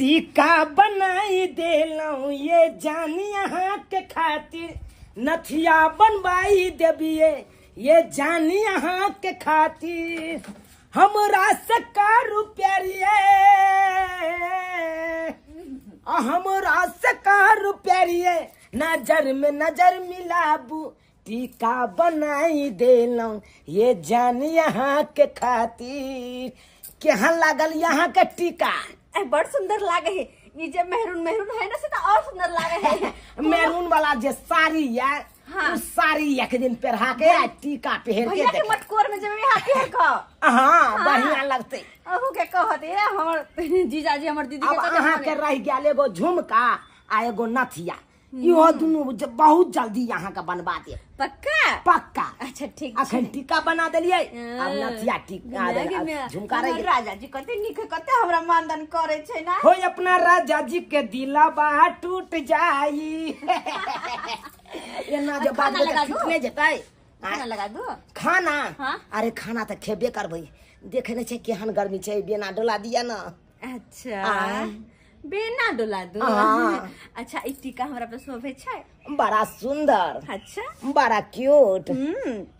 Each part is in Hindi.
टीका बनाई देलौं ये जान यहाँ के खातिर, नथिया बनवाई देबिए ये जान यहाँ के खातिर, हमरा से का रुपया, हमरा से का रुपया, नजर में नजर मिलाबू, टीका बनाई देलौं ये जान यहाँ के खातिर। केहन लागल यहाँ के टीका? बड़ सुंदर लागे है। ये जब मेहरून मेहरून है ना से तो और सुंदर लागे है। मेहरून वाला जे साड़ी है, हाँ। उस साड़ी एक दिन पहरा के टीका पहन के देखे मटकोर में जब हाथी है का हाँ बढ़िया लगते। अहू के कहते हमर जीजाजी हमर दीदी अब अहाँ के रह गया एगो झुमका आ एगो नथिया, इहो दुनू बहुत जल्दी यहाँ का बनवा दे। पक्का पक्का। अच्छा ठीक अखन टीका बना देलिए, अब नथिया टीका झुमका रह। राजा जी कते निक कते हमरा मानदान करे छै ना। हो अपना राजा जी के दिलवा टूट जाई। ये ना जो बात ठीक नहीं जताई। खाना लगा दो। खाना? हाँ? अरे खाना तो खेबे करबै, देखे नहीं छै केहन गर्मी छै, बेना डोला दिया ना। अच्छा बेना डोला दो। अच्छा ई टीका हमरा पे शोभे छै, बड़ा सुंदर। अच्छा बड़ा क्यूट।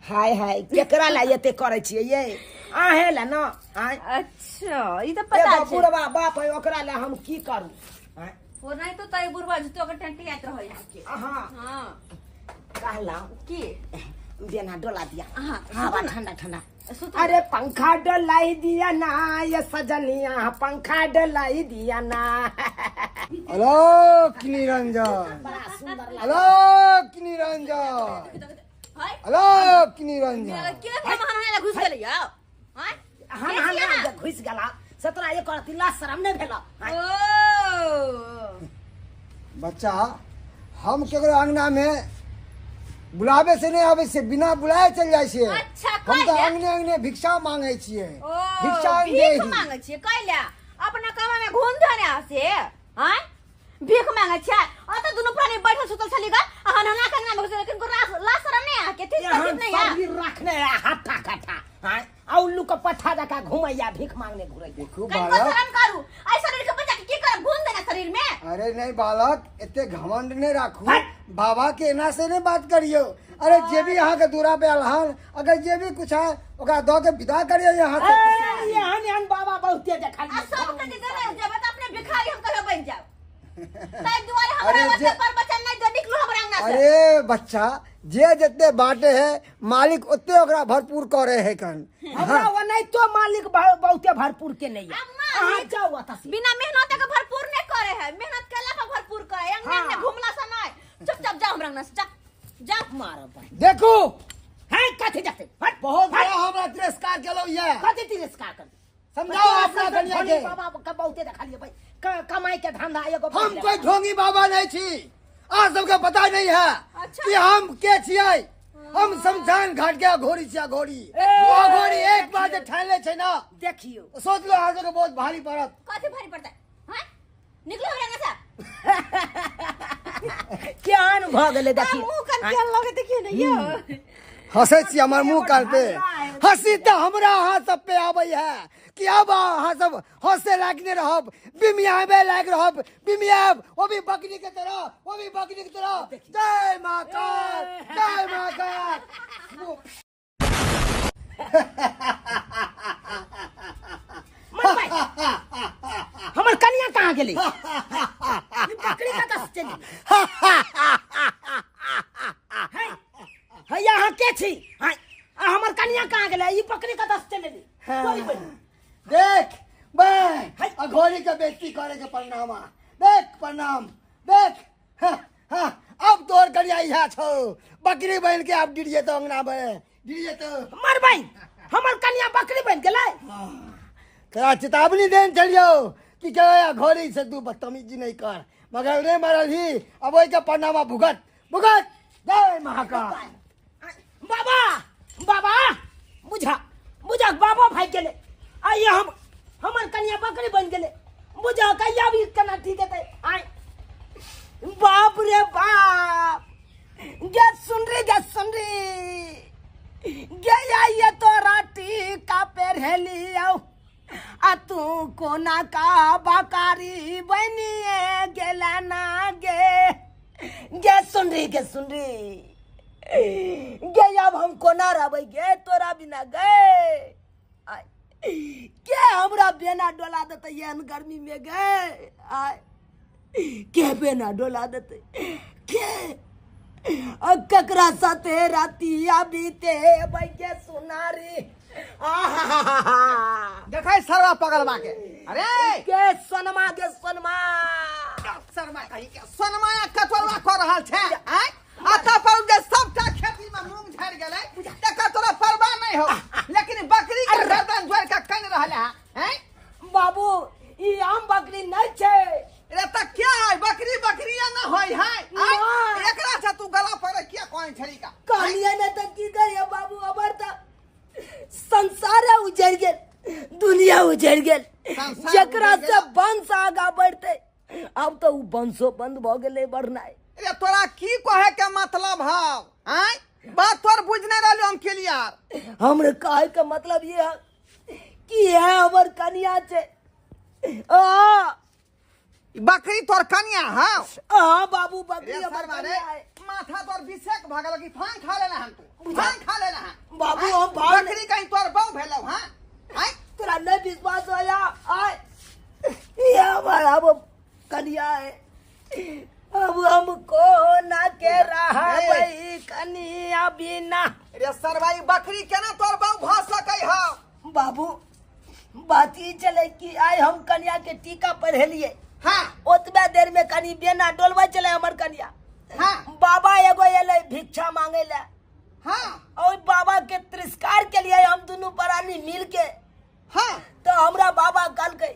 हाय हाय केकरा ला एते करे छियै ये? आहे ला ना। अच्छा ई तो पता छै। बुढ़वा बाप है ओकरा ला हम की करू? हो नहीं तो तई बुढ़वा जतो के टेंटी आत रह यहाँ के। हां हां कहला की बेना डोला दिया। हां ठंडा ठंडा। अरे पंखा डोलाई दिया ना ये सजनिया, पंखा डोलाई दिया ना। Hello Niranjan, hello Niranjan, hello Niranjan. के मेहमान ला घुस गेलै यौ? हां हम घुस गेला 17 एक करती ला शरम नहीं भेला। बच्चा हम केकरो अंगना में बुलावे से नहीं आवे से बिना बुलाए चल जाय छे। अच्छा, हम तो अंगने अंगने भिक्षा मांगे छिए। भिक्षा भीख मांगे छिए कैला? अपना कमा में घूम धने आसे हैं? भीख मांगे छिए। आ तो दोनों प्राणी बैठल सुतल छलीगा अहन ना करना में लेकिन को ला शरम नहीं आ के ठीक नहीं है। सब रखने हट्टा कट्टा हैं औल्लू का पट्ठा जका घुमैया भीख मांगने घुरै। देखो बालक बालक शरम करू ऐ शरीर के बच्चा के की कर घूम देना शरीर में। अरे नहीं बालक एते घमंड नहीं राखू, बाबा के एना से नहीं बात करियो। अरे जे भी यहाँ के दूरा पे अलहन अगर जे भी कुछ है ओकरा दो के विदा करियो यहाँ से। यहाँ बाबा बहुते देखा सब के दे जब अपने भिखारी हम कहे बन जाओ ताई दुआरे हमरा वते पर बचन नहीं दो निकलो हमरा अंगना से। अरे बच्चा जे जितने बाटे है मालिक उतने ओकरा भरपूर करे है कन। हमरा वो नहीं तो मालिक बहुते भरपूर के नहीं है। जाओ बिना मेहनत के भरपूर नहीं करे है, मेहनत केला पर भरपूर करे। अंगने में घुमला से नहीं चुपचाप जाओ हमरा अंगना से जा मारो। देखो है कथि जाते हट बहुत बड़ा हमरा तिरस्कार केलो ये। कथि तिरस्कार कर समझाओ अपना कन्या के। बाबा का बहुते देखा लिए भाई कमाई के धंधा एगो। हम कोई ढोंगी बाबा नहीं छी, आज सबके पता नहीं है। अच्छा। कि हम के छियै। हम शमशान घाट के घोड़ी छियै घोड़ी। वो घोड़ी एक बार जे ठाले छै ना देखियो सोच लो आज के बहुत भारी पड़त। कथि भारी पड़ता है हैं? निकलो हमरा अंगना से। क्या भ गेले देखियो मुंह कान के लगे देखियो ना यो। हंसे छी हमर मुंह कान पे, हंसी तो हमरा अहाँ सब पे आबै है कि अब अहाँ सब हंसे लागने रहब, बिमियाबे लाग रहब, बिमियाब वो भी बकरी के तरह, वो भी बकरी की तरह। जय मां काल, जय मां काल। हमर कन्या कहाँ गेली? बकरी का कस चली है यहाँ के छी? हमर कन्या कहाँ गेले? ई बकरी का दस चले देख मैं अघोरी के बेइज्जती करे के परिणाम देख, प्रणाम देख। अब तोर करिया इहा छो बकरी बन के अब डिरिए तो अंगना में डिरिए तो मर भाई हमर कन्या बकरी बन गेले। तेरा चेतावनी देन चलियो कि क्या घोड़ी से तू बदतमीजी नहीं कर, मगर नहीं मरल ही अब वही का परिणाम भुगत भुगत। जय महाकाल। बाबा बाबा बुझा बुझा बाबा भाई गेले। आइए हमर कन्या बकरी बन गेले। बुझा कहिया भी केना ठीक है। आय बाप रे बाप गे सुन रे गे ये तो राटी का पेर हेली आओ आ तू कोना का बकारी बनिए गेला ना गे सुन रही गे अब हम कोना रहबै गे तोरा बिना गे आय के हमरा बेना डोला देते एहन गर्मी में गे आय के बेना डोला देते के ककरा साथे रातिया बीते बैके सुनारी देखै सरवा पगलवा के अरे के सोनमा गे सोनमा शर्मा कही के सोनमा कतरवा कर रहल छै आय आता पर जे सबटा खेती में मूंग झड़ गेलै एकर तोरा परवाह नहीं हो लेकिन बकरी के गर्दन जोड़ के कन रहल है बाबू ई आम बकरी नहीं छै रे त क्या है बकरी बकरिया न होई है नहीं। एकरा से तू गला पर किया कोन छड़ी का कहानिया ने तो की करिए बाबू अबर त संसार उजड़ गेल दुनिया उजड़ गेल संसार जकरा उजड़ से गेल। वंश आगा बढ़ते अब तो उ वंशो बंद भ गेलै बढ़नाइ रे तोरा की कहे के मतलब हौ आय बात तोर बुझने रहलो हम क्लियर हमरे कहे के मतलब ये है कि है हमर कनिया छै आ बकरी तोर कन्या हौ हाँ बाबू बकरी रे हमर सरवा रे कनिया है माथा तोर बिसेक भगल की फान खा लेना हम तू फान खा लेना हम बाबू हम भाग बकरी कहीं तोर बहु भेलौ हां आय तोरा नहीं विश्वास होया आय ये हमारा अब कनिया है अब हमको ना के रहा भाई कनिया बिना रे सरवाई बकरी केना तोर बहु भ सकै हौ बाबू बात ई चले कि आय हम कनिया के टीका पढ़ेलिए हां ओतबे देर में कनी बेना डोलवा चले हमर कनिया हां बाबा एगो एले भिक्षा मांगे ले हां और बाबा के तिरस्कार के लिए हम दोनों प्राणी मिल के हां तो हमरा बाबा कहलकै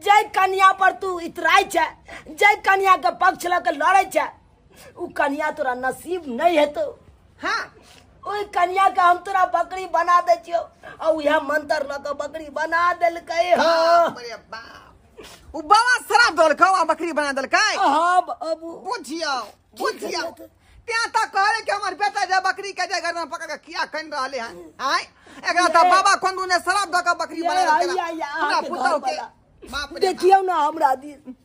जय कन्या पर तू इतराय छै जय कन्या के पक्ष ल के लड़ै छै उ कन्या तोरा नसीब नहीं हेतौ हां ओई कन्या के हम तोरा बकरी बना दे छियो और यह मंत्र ल के बकरी बना देलकै हो अरे बाप उ बाबा शराब दलकौ आ बकरी बना देलकै हाँ बाबू बुझियो त्या तक कहले कि हमर बेटा जे बकरी के जे गर्दन पकड़ के किया कन रहले हैं आय एकरा त बाबा कोंदू ने शराब द के बकरी बना देलकै हमरा पुतौ के बाप रे देखियो ना हमरा दिन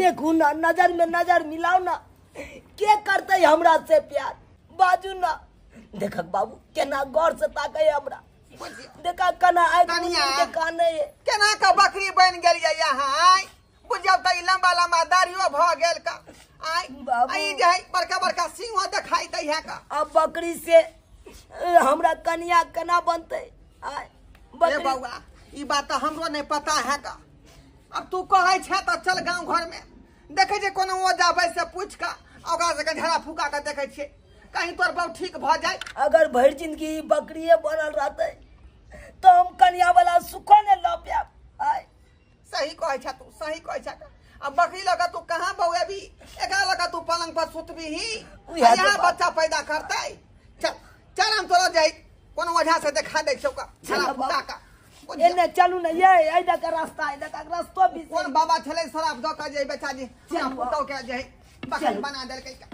देखू ना नजर में नजर मिलाओ ना के करते हमरा से प्यार बाजू ना देखक बाबू केना गौर से ताकै हमरा देखा कना आइ कनिया। के काने केना का बकरी बन गेलियै यहाँ आय बुझब त ई लंबा लंबा दाढ़ियो भ गेल का आय बाबू। आई जे है बड़का बड़का सिंह दिखाई दै है का अब बकरी से हमरा कनिया केना बनते आय ए बकरी बौआ ई बात त हमरो नहीं पता है का अब तू कहै छै त चल गांव घर में देखे छै कोनो ओजा बैस से पूछ का ओकरा से झड़ा फूका के देखे छियै कहीं तोर बहु ठीक भ जाए अगर भर जिंदगी बकरिए बनल रहते तो हम कनिया वाला सुखो ने ल पाब आय सही कहै छ तू सही कहै छ अब बकरी लगा तू कहां बहु अभी एकरा लगा तू पलंग पर सुतबी ही उहे तो यहाँ बात। बच्चा पैदा करतै चल चल हम तोरा जाई कोनो वजह से देखा दै छौ का झड़ा चल फूका बाबू। का एने चलू ना ये ऐदा का रास्ता ऐदा का रास्ता भी कौन बाबा छले शराब द के जे बेचा जी चल पुतौ के जे बकरी चल। बना देलकै का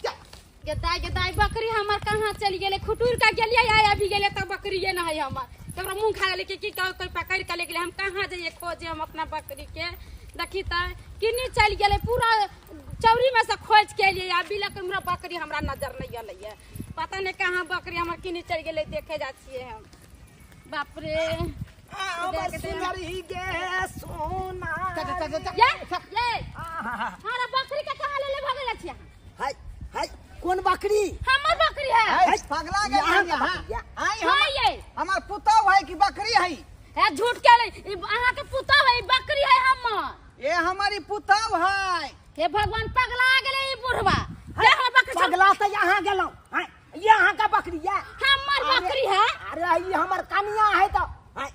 चल गेदाई बकरी हमर कहाँ चली गेले खुटूर का गेलिए आया भी गेले तब बकरी ये ना है हमर तबरा मुंह खा ले कि कोई पकड़ के ले गेले हम कहाँ जाइए खोजे हम अपना बकरी के देखी त किन्नी चल गेले पूरा चौरी में से खोज के लिए आ बिलक हमरा बकरी हमरा नजर नहीं गेले पता नहीं कहाँ बकरी हमर किन्नी चल गेले देखे जा छिए हम बाप रे हमर सुंदरी गे सोना ये हमारा बकरी के कहाँ ले भागल छिए हाय हाय कौन बकरी हमर बकरी है है पगला गेल यहाँ यहाँ का- आई हाँ ये हमर पुतौ है कि बकरी है है झूठ के ले अहाँ के पुता है ई बकरी है हमर ये हमारी पुतौ है हे भगवान पगला गेले ई बुढ़वा हे हमर बकरी पगला तो यहाँ गेलौ हाय यहाँ का बकरी है हमर बकरी है अरे ये हमर कनिया है तो हाय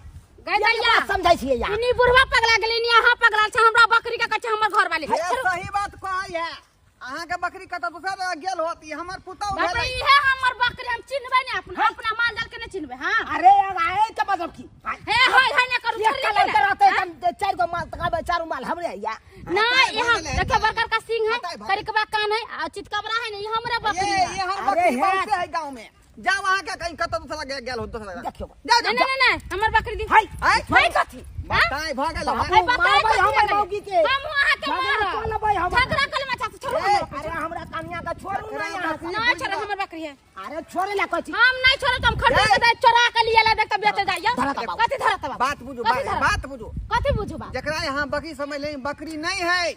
गैया समझै छियै यहाँ इनी बुढ़वा पगला गेले इनी अहाँ पगला छ हमरा बकरी के कछ हमर घर वाली ये सही बात कहै है अहाँ के बकरी कत दूसरा जगह गेल होती हमर पुतौ बाप रे भेलै ई है हमर बकरी हम चिन्हबे नहीं अपना माल जाल के नहीं चिन्हबे हां अरे आए के मतलब की हे होय ना करू ये छोड़ कलर ले कराते हम चार गो माल तकाबे चारू माल हमरे है या ना ये हम भाई, देखे बरकर का सिंह है बताई, भाई। करिकबा कान है आ चितकबरा है नहीं हमरा बकरी ये है हम अरे बकरी है। बनते है गांव में जाओ वहां के कहीं कत दूसरा गेल हो दूसरा जगह देखियो जा जा नहीं नहीं नहीं हमर बकरी दी हाय हाय हाय कथी बताए भागल भाई है बकरी भाई कथी हमर लगल? मौगी के हम वहाँ के झगड़ा मारब। कर लेबै हम झगड़ा कर लेबै, चाचा छोड़ो ए, हमर अरे हमरा कन्या का छोड़ू ना यहाँ से। नहीं छोड़ो हमर बकरी है। अरे छोड़े ला कथी हम नहीं छोड़ो, तुम खरीद के दे चोरा के लिए ला देख के बेचे जाइए। धरा बाबू। कथी धरत बाबू? बात बुझो कथी धरत? बात बुझो कथी बुझू बात? जकरा यहाँ बकरी समझ ले बकरी नहीं है,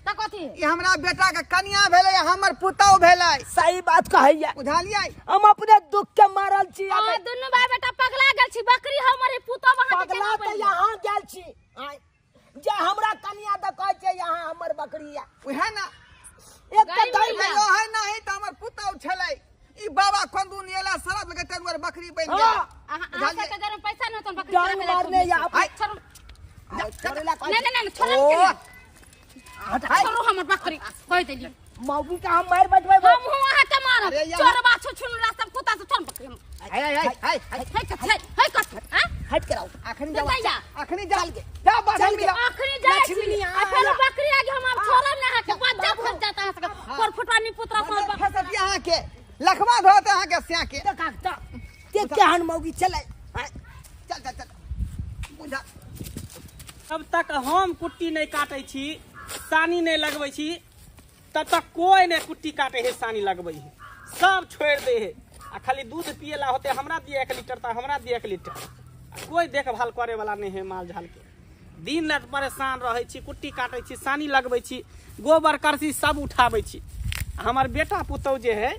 त कथी? ये हमरा बेटा के कन्या भेले, हमर पुतौ भेले, सही बात कहैया बुझलियै? हम अपने दुख के मारल छी आ दुनू भाई बेटा पगला गेल छी, बकरी हमर है, पुतो वहां के पगला तो यहाँ गेल छी आय, जे हमरा कन्या द कहै छै यहाँ हमर बकरी या उहे ना एक गरीब तो है। यो है नहीं त हमर पुतौ छलै, ई बाबा खंदू नियला शराब लगे तेर बकरी बन हाँ। गेल। अहाँ के घर में पैसा न त बकरी जान चोरा के मारने या हाय। छोड़े ला नहीं कथी नहीं नहीं छोड़ो ओ छोड़ो हमर बकरी कह देली। मौगी का हम मार बजबै हम वहां के मारब, अरे यार। चोरबा छुन रास्ता कुत्ता से छोड़ बकरी हम। हाय हाय हाय हाय है कथी हां हट कराओ अखनी तो जा जा। अखनी जा जा बादल मिला आखिरी जाए छी लक्ष्मी आ फिर बकरी आगे हम आप छोड़ब ना के बच्चा फट जाता है पर फुटानी पुत्रा सब फसत यहाँ के लखवा धोत यहाँ के स्या के तक ते केहन मौगी चले चल चल चल बुझा जब तक हम कुट्टी नहीं काटे छी, सानी नहीं लगबै छी, तब तक कोई नहीं कुट्टी काटे है, सानी लगबै है, सब छोड़ दे है। आ खाली दूध पिएला होते हमरा दिए 1 लीटर त हमरा दिए 1 लीटर। आ कोई देखभाल करे वाला नहीं है माल झाल के। दिन रात परेशान रहे छी, कुट्टी काटे छी, सानी लगबै छी, गोबर करसी सब उठाबै छी। हमार बेटा पुतौ जे है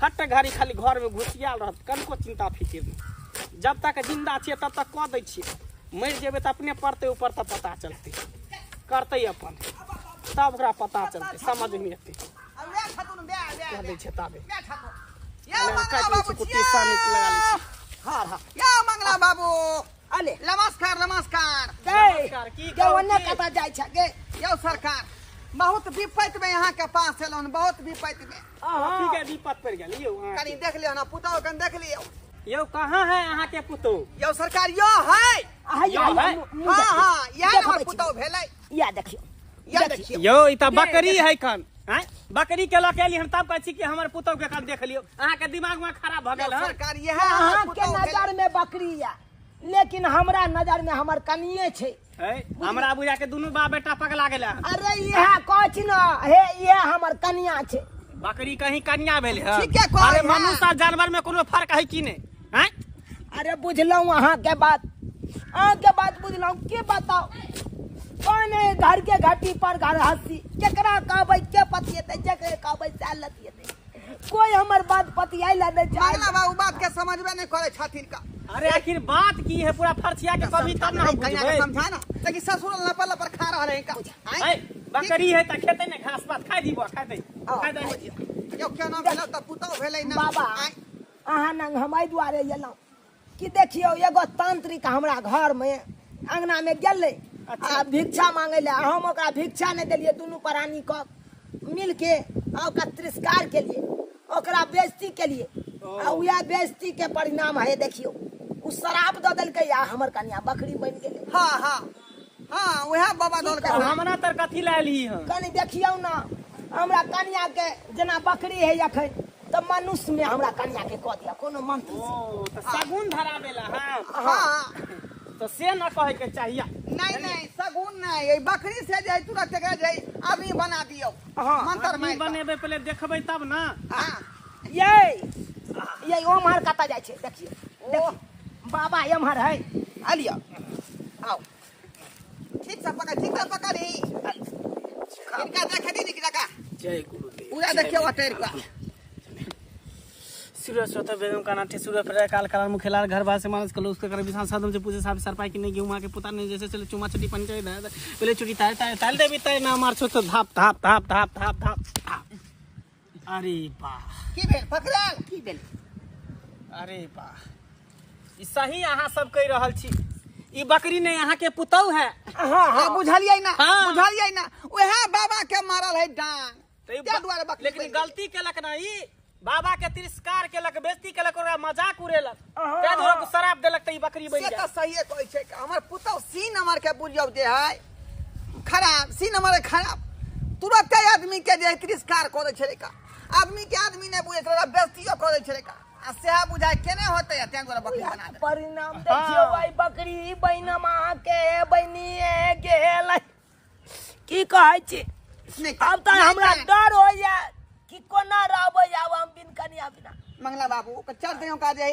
हट घड़ी खाली घर में घुसियाल रहत, कनको चिंता फिकिर नहीं। जब तक जिंदा छियै तब तक कह दै छियै, मर जेबै तऽ अपने पड़तै ऊपर तऽ पता चलतै, करतै अपन तब ओकरा पता चलतै, समझ में एतै। अब ले छतुन बे कह दै छै ताबे बे छतुन या बाबू कुट्टी सानी लगा लै छी। हां हां या मंगला बाबू अले नमस्कार नमस्कार गए की के ओने कता जाय छ गे यो सरकार बहुत विपत्ति में यहाँ के पास एलन, बहुत विपत्ति में कथी के विपत पड़ गेल यौ अहाँ कनी देख लियो ना पुतौ कन देख लियो के? यौ कहाँ है अहाँ के पुतौ? यो सरकार यो है यो है? हाँ हाँ यह हमर पुतौ भेलै, या देखियो या देखियो यौ ई तऽ बकरी है कन हैं? बकरी के लऽ के एली हम तब कहै छी कि हमर पुतौ के कन देख लियो। अहाँ के दिमाग में खराब भ गेल यो है? सरकार यह अहाँ हमर के पुतौ भेलै। नजर में बकरी या लेकिन हमरा नजर में हमर कनिये छै। है हमरा बुझा के दुनू बाप बेटा पगला गेला। अरे यह कहछ न हे ये हमर कनिया छै। बकरी कहीं कन्या भेल है? ठीके कहै अरे है। मनुष्य और जानवर में कोनो फर्क है कि नहीं हैं? अरे बुझलौं अहाँ के बात बुझलौं के बताओ कौन है घर के घाटी पर घर हंसी केकरा कहबै के पतियेतै जकरे कहबै से लतियेतै कोई हमर बात पतियाइ ला दे चाहे मंगला बाबू बात के समझबे नहीं करे छथिन का अरे आखिर बात की है पूरा फरसिया के कभी तब ना हम कन्या बुझबै। के समझा ना लेकिन ससुर लपल पर खा रहल है का है बकरी है त खेते ने घास पात खाइ दीबो खाइ दे यो क्या नाम भेलै त पुतौ भेलै ना बाबा अहाँ नंग हमारे दुआरे एलौं कि देखियो एगो तांत्रिक हमरा घर में अंगना में गेलै आ भिक्षा मांगे ले हम ओकरा भिक्षा नहीं देलिए दुनू प्राणी को मिल के ओकरा तिरस्कार के लिए ओकरा बेइज्जती के लिए आ उया बेइज्जती के परिणाम है देखियो उ शराब द देलकै या हमर कन्या बकरी बन गेलै। हाँ हाँ हाँ वह बाबा दौड़ के हमरा तर कथी ला ली है? कनी देखियो ना हमरा कन्या के जेना बकरी है अखन तो मनुष्य में हमरा कन्या के कह दिया कोनो मंत्र से। ओ त सगुन धरा देला हां हाँ तो से न कहे के चाहिए। नहीं नहीं सगुन नहीं ये बकरी से जाए तुरंत के जाए आदमी बना दियो मंत्र आदमी में बनेबे पहले देखबै तब ना। हाँ ये ओमहर कता जाय छै देखियो देखियो बाबा एमहर है आलिया आओ ठीक से पकड़ ही इनका देखे दी निकला का जय गुरुदेव। पूरा देखियो अटेर का सूर्य स्वतः बेगम का नाट्य सूर्य पर काल काल मुखेलाल घर बार से मानस कलो उसके कर विधान साधन से पूछे साहब सरपाई की नहीं गेहूं के पुता ने जैसे चले चुमा चटी पंचायत पहले चुटी ताल दे बिताए ना मार छो तो धाप धाप धाप धाप धाप धाप। अरे वाह की भेल पकड़ाल की भेल अरे वाह ई सही अहाँ सब कह रहल छी। ई बकरी ने अहाँ के पुतौ है? हाँ बुझलियै ना हाँ। बुझलियै ना वह बाबा के मारल है डांग तो ई त्या द्वारा बकरी लेकिन बन गेल। गलती केलक ना ई बाबा के तिरस्कार केलक बेइज्जती केलक ओकरा मजाक उड़ेलक तै दुआरे को शराब देलक त ई बकरी बन से जाय। तो सही कहै छै हमर पुतौ सी नंबर के बुझियौ जे है खराब सी नंबर खराब तुरंत आदमी के जे तिरस्कार करे छले का आदमी के आदमी ने बुझे छले बेइज्जतियो करे छले का आ सेहा बुझाय केने होतै या तें गोरा बकरी बना दे परिणाम देखियो भाई बकरी बहिनमा के बहिनिए गेल की कहै छी नहीं अब तो हमरा डर हो जा कि कोना रहबै आब हम बिन कनिया बिना मंगला बाबू के चल दियो का जे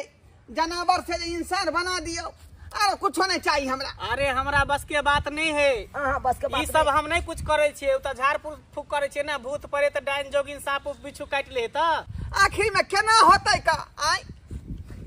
जानवर से इंसान बना दियो अरे कुछो नहीं चाहिए हमरा अरे हमरा बस के बात नहीं है हां बस के ई बात सब हम नहीं कुछ करे छियै त झाड़ फूक करे छियै ना भूत परे त डाइन जोगिन साप बिच्छू काट ले त आखिर में केना होतै का आय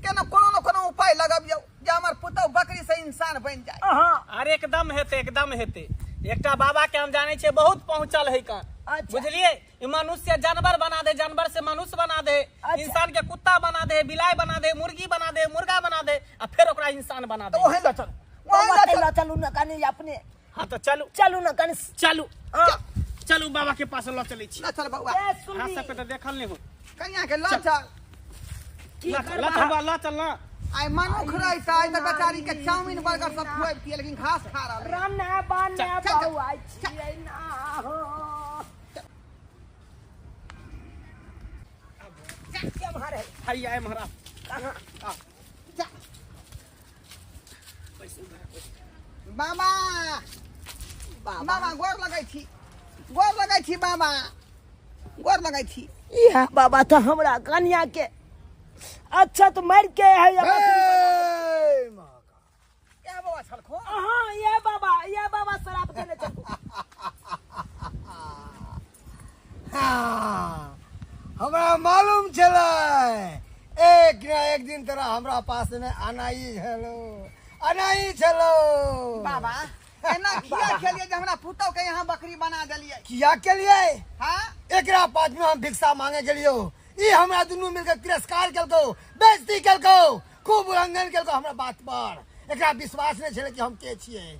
केना कोनो न कोनो उपाय लगाबियो जे हमर पुतौ बकरी से इंसान बन जाए हां अरे एकदम हेते एकटा बाबा के हम जाने छियै बहुत पहुंचल है का अच्छा। बुझलिए ई मनुष्य जानवर बना दे जानवर से मनुष्य बना दे अच्छा। इंसान के कुत्ता बना दे बिलाई बना दे मुर्गी बना दे मुर्गा बना दे आ फिर ओकरा इंसान बना दे तो ओहे ल चल ओहे ल चल चलू न कनी अपने हाँ तो चलू चलू न कनी चलू हाँ। चलू बाबा के पास ल चलै छी ल चल बउआ ए हाथ सुनी से पे तो देखल नहीं हो कन्या के ल चल की ल करबा ल चल ना आय मनुख रहता है तो बेचारी के चाउमीन बर्गर सब खुआब पिए लेकिन घास खा रहा है राम ने बान ने चल, चल, बहु आई छियै ना हो क्या मारे हाय आए महाराज कहां जा। बाबा बाबा गोर लगै छी बाबा गोर लगै छी यह बाबा तो हमरा कन्या के अच्छा तो मर के है जय महाकाल। क्या बाबा छलखो हां ये बाबा शराब देने चल हाँ, हमरा मालूम चला एक ना एक दिन तेरा हमरा पास में आना ही चलो बाबा एना किया खेलिए जे हमरा पुतौ के यहाँ बकरी बना देलिए किया के लिए हां एकरा पास में हम भिक्षा मांगे गेलियो ई हमरा दुनू मिलकर तिरस्कार केलको बेइज्जती केलको खूब उल्लंघन केलको हमरा बात पर एकरा विश्वास नहीं छले कि हम के छियै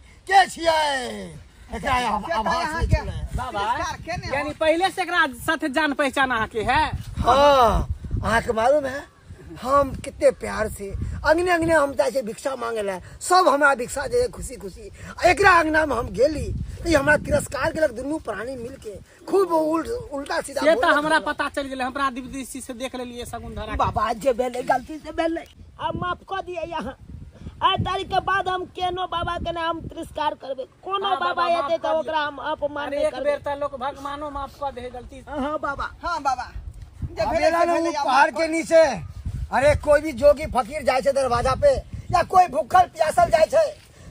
एकरा आभास नहीं छले बाबा तिरस्कार केने यानी पहले से एकरा साथे जान पहचान अहाँ के है हाँ अहाँ के मालूम है हम कितने प्यार से अंगने अंगने हम जाए भिक्षा मांगे ला सब हमरा भिक्षा दे खुशी एकरा अंगना में हम गेली तो ये हमरा तिरस्कार केलक दुनू प्राणी मिलके खूब उल्टा सीधा से तो बोललक हमरा पता चल गेले हमरा दिव्य से देख लेलिए सगुंधरा बाबा जे भेले गलती से भेले अब माफ कर दिए यहाँ आइ तारीख के बाद हम केनो बाबा के नाम तिरस्कार करबे कोनो हाँ, बाबा बाबा, एते माफ तो कर ओकरा हम अपमान अरे नहीं एक करबे बेर त लोग भगवानो माफ कर दे गलती हां बाबा हां बाबा जे अबेला भेले ने से वो पहाड़ के नीचे अरे कोई भी जोगी फकीर जाए छे दरवाजा पे या कोई भूखल प्यासल जाए छे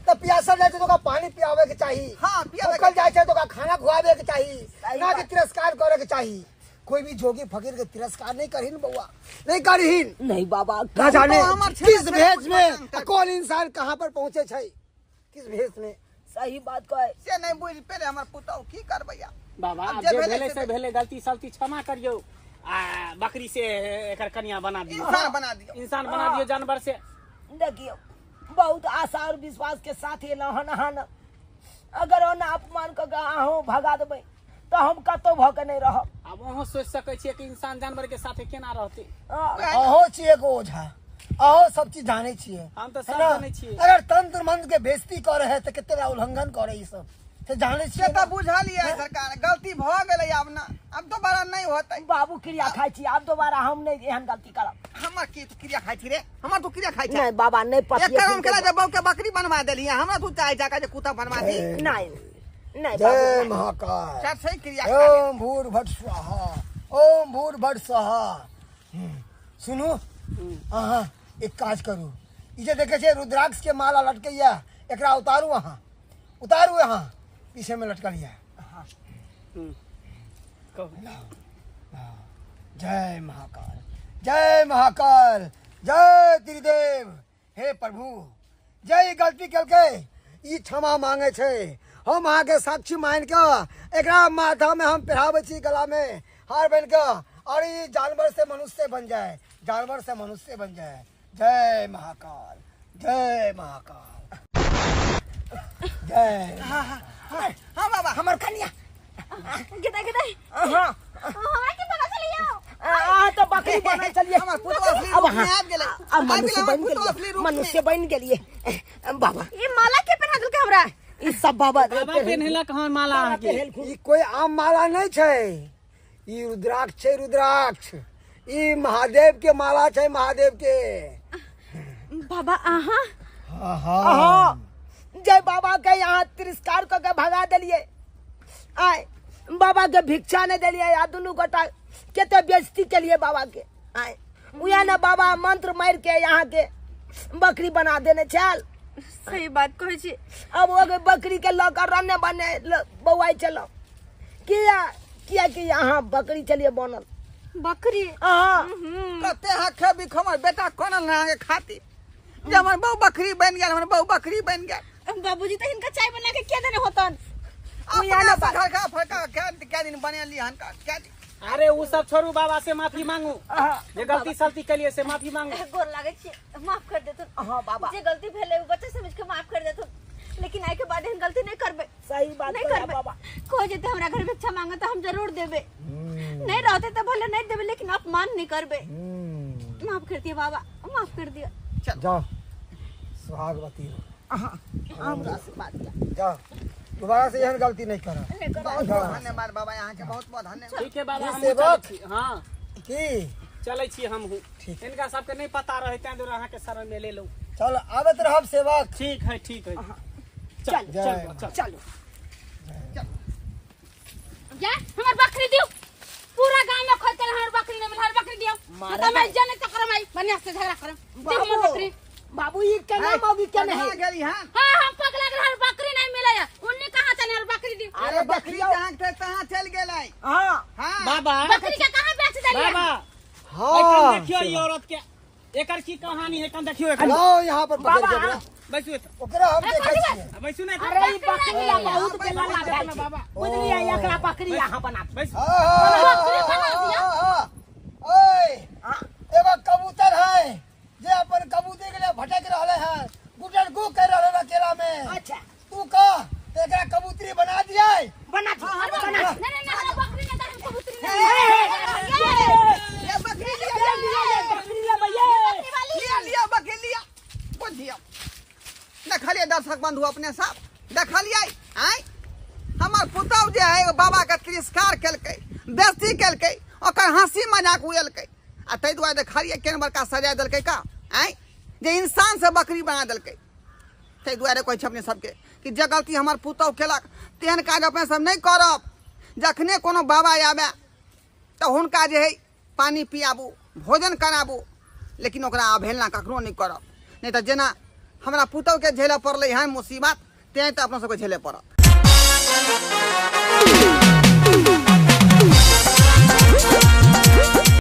तो प्यासल जाए छे तो का पानी पियावे के चाहिए हाँ, पियावे के भूखल जाए छे तो का खाना खुआवे के चाहिए सही ना कि बात। तिरस्कार करे के चाहिए कोई भी जोगी फकीर के तिरस्कार नहीं करहिन बउआ नहीं करहिन नहीं बाबा ना जाने तो हमर छे किस से भेष कुछ में पसंद कर। कौन इंसान कहाँ पर पहुँचे छे किस भेष में सही बात कहे से नहीं बुझ पेले हमर पुतौ की करबैया बाबा अब अब जे जे भेले भेले से से भेले गलती सलती क्षमा करियो आ बकरी से एकर कन्या बना दियो इंसान बना दियो इंसान बना दियो जानवर से देखियो बहुत आशा और विश्वास के साथ ये लहन अगर ओना अपमान क हो भगा देबै तो हम कतो भ के नहीं रहब अब वहाँ सोच सकै छियै कि इंसान जानवर के साथे केना रहते अहो छिए को ओझा अहो सब चीज जाने छिए हम तो है सब ना? जाने छियै अगर तंत्र मंत्र के बेइज्जती करे है तो कितने बड़ा उल्लंघन करे ई सब से जाने से छिए तो बुझलिए सरकार गलती भ गेलै अब ना अब दोबारा नहीं होतै बाबू क्रिया खाइ छी अब दोबारा हम नहीं एहन गलती करब हमर की तू क्रिया खाइ छी रे हमर तू क्रिया खाइ छी नहीं बाबा नहीं एक पति काम केला जे बहू के बकरी बनवा देली हमरा तू चाहे जाका जे कुत्ता बनवा दी नहीं नहीं जय बाबू महाकाल चार सही क्रिया खा ओम भूर्भुवः स्वाहा ओम भूर्भुवः स्वाहा सुनो हाँ एक काज करू ई जे देखे छे रुद्राक्ष के माला लटके या एकरा उतारू यहाँ पीछे में लटकल या जय महाकाल जय त्रिदेव हे प्रभु जय गलती करके ई क्षमा मांगे छे हम अहाँ के साक्षी मान के एकरा माथा में हम पहरावे छी गला में हार बन के और ई जानवर से मनुष्य बन जाए जय महाकाल जय हां बाबा हमर कन्या गिदा हां हमरा के पता चलियो तो बकरी बना चलिए हमर पुतवा असली अब रूप में हाँ। आबि गेलै अब मनुष्य बन गेलिए बाबा ये माला के पहना देलके हमरा ई सब बाबा बाबा पेन्हलक हन माला अहाँ के ई कोई आम माला नहीं छे ई रुद्राक्ष छे रुद्राक्ष ई महादेव के माला छै, महादेव के। बाबा आहा हाँ जय बाबा के यहाँ तिरस्कार करके भगा दिलिए। आय बाबा के भिक्षा नहीं दिलिए, या दोनों गोटा केते बेइज्जती के लिए बाबा के। आय उया ने बाबा मंत्र मार के यहाँ के बकरी बना देने चल। सही बात कहै छी। अब वो के बकरी के लकर रने बने बउआई चलो किया किया कि यहाँ बकरी चलिए बनल बकरी। हाँ कते हखे बिख हमर बेटा कोनल ना के खाती जे हमर बहु बकरी बन गया, हमर बहु बकरी बन गया। बाबूजी तो इनका चाय बना के क्या देने होतन? अपना फड़का फड़का क्या दिन बने ली हन का क्या दिन? अरे वो सब छोड़ू, बाबा से माफी मांगू। ये गलती सलती के लिए से माफी मांगू। गोर लागे छी, माफ कर देतो। हाँ बाबा जे गलती भेले वो बच्चे समझ के माफ कर देतो, लेकिन आए के बाद हम गलती नहीं करबे। सही बात नहीं है करबे बाबा। कहो जेते हमरा घर भिक्षा मांगे तो हम जरूर देबे। नहीं रहते तो भले नहीं देबे, लेकिन अपमान नहीं करबे। माफ कर दिया बाबा, माफ कर दिया। जाओ सुहागवती हो। हमरा से बात किया जाओ, दोबारा से यह गलती नहीं करा। बहुत बहुत धन्यवाद बाबा, यहाँ के बहुत बहुत धन्यवाद। ठीक है बाबा, हम सेवक। चलै छी। हाँ की चलै छी हम हूँ। ठीक। इनका सबके नहीं पता रहे तें दूर अहाँ के शरण में ले लो। चल आबत रहब सेवक। ठीक है ठीक है। चल जय चल चलो जा हमर बकरी दियो। पूरा गांव में खोज के हमर बकरी नहीं मिल, हमर बकरी दियो। तो मैं जाने तक करम आई बनिया से झगड़ा करम। दे हमर बकरी। बाबू ये क्या नाम अभी क्या नहीं कहाँ गेली हन? हां हम पगला के हमर बकरी नहीं मिले। उन्ने कहां चले हमर बकरी दी। अरे बकरी जहाँ के तहाँ चल गेलै। हाँ हाँ बाबा बकरी के कहां बेच देलिए? बाबा हाँ देखियो ये औरत के एकर की कहानी है, कम देखियो एकर। लाओ यहाँ पर पकड़ के बाबा। बड़ा। बैसू ओकरा हम देखै छियै। बैसू नहीं। अरे ई बकरी ला बहुत बेला लागे छै बाबा। बुझलिए एकरा बकरी यहाँ बना बैसू। ओए एगो कबूतर है जे अपन कबूतर के लिए भटक रहले है, गुटर गु कर रहले अकेला में। अच्छा तू का एकरा कबूतरी बना दिया। बना दो बना नहीं नहीं हमर बकरी ने तो कबूतरी नहीं। ये बकरी लिया बकरी ला भैया लिया लिया बकरी लिया। बुझियो देखलिए दर्शक बंधु अपने सब देखलिए। आय हमर पुतौ जे है बाबा के तिरस्कार केलकै, बेइज्जती केलकै, ओकर हंसी मजाक उड़ेलकै, आ तै दुआरे देखलिए केन बड़का सजा देलकै का। आय जे इंसान से बकरी बना देलकै। तै दुआरे कहै छै अपने सबके कि जे गलती हमर पुतौ केलक तेहन काज अपने सब नहीं करब। जखने कोनो बाबा आबे तऽ हुनका जे है पानी पियाबू, भोजन कराबू, लेकिन ओकरा अवहेलना ककरो नहीं करब। नहीं तो जेना हमरा पुतौ के झेले पड़लै हन मुसीबत, तें तऽ अपना सबके झेले पड़त।